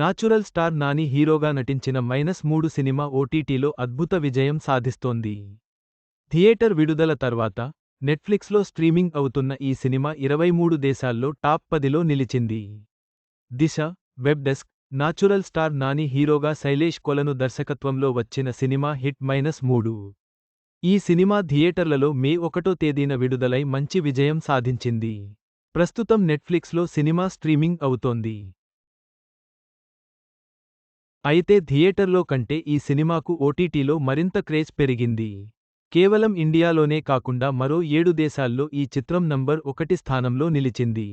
Natural star Nani హీరోగా నటించిన -3 cinema ఓటీటీలో అద్భుత విజయం సాధిస్తోంది. థియేటర్ విడుదల తర్వాత నెట్ఫ్లిక్స్లో స్ట్రీమింగ్ అవుతున్న ఈ సినిమా 23 దేశాల్లో టాప్ 10లో నిలిచింది. Disha, web desk, natural star Nani హీరోగా శైలేష్ కొలను దర్శకత్వంలో వచ్చిన సినిమా హిట్ -3. ఈ సినిమా థియేటర్లలో మే 1వ తేదీన విడుదలై మంచి విజయం సాధించింది. ప్రస్తుతం నెట్ఫ్లిక్స్లో సినిమా స్ట్రీమింగ్ అవుతోంది. అయితే థియేటర్లో కంటే ఈ సినిమాకు ఓటీటీలో మరింత క్రేజ్ పెరిగింది. కేవలం ఇండియాలోనే కాకుండా మరో 7 దేశాల్లో ఈ చిత్రం నంబర్ 1 స్థానంలో నిలిచింది.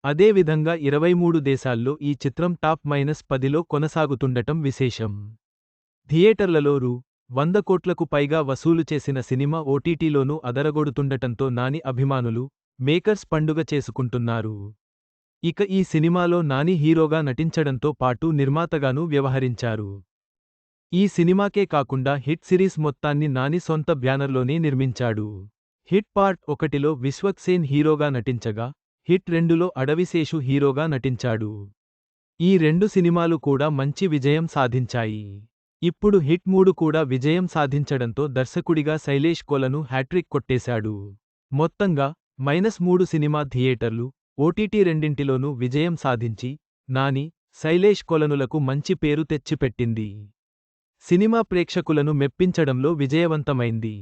అదేవిధంగా 23 దేశాల్లో ఈ చిత్రం టాప్ -10లో కొనసాగుతుండటం విశేషం. థియేటర్లలో రూ. 100 కోట్లకు పైగా వసూలు చేసిన సినిమా ఓటీటీలోనూ అదరగొడుతుండటంతో నాని అభిమానులు, మేకర్స్ పండుగ చేసుకుంటున్నారు. ఇక ఈ సినిమాలో నాని హీరోగా నటించడంతో పాటు నిర్మాతగానూ వ్యవహరించారు. ఈ సినిమాకే కాకుండా హిట్ సిరీస్ మొత్తాన్ని నాని సొంత బ్యానర్లోనే నిర్మించాడు. హిట్ పార్ట్ 1లో విశ్వక్ సేన్ హీరోగా నటించగా, హిట్ 2లో అడవిశేషు హీరోగా నటించాడు. ఈ 2 సినిమాలు కూడా మంచి విజయం సాధించాయి. ఇప్పుడు హిట్ 3 కూడా విజయం సాధించడంతో దర్శకుడిగా శైలేష్ కొలను హ్యాట్రిక్ కొట్టేశాడు. మొత్తంగా -3 సినిమా థియేటర్లు, ఓటీటీ రెండింటిలోనూ విజయం సాధించి, నాని, శైలేష్ కొలనులకు మంచి పేరు తెచ్చిపెట్టింది. సినిమా ప్రేక్షకులను మెప్పించడంలో విజయవంతమైంది.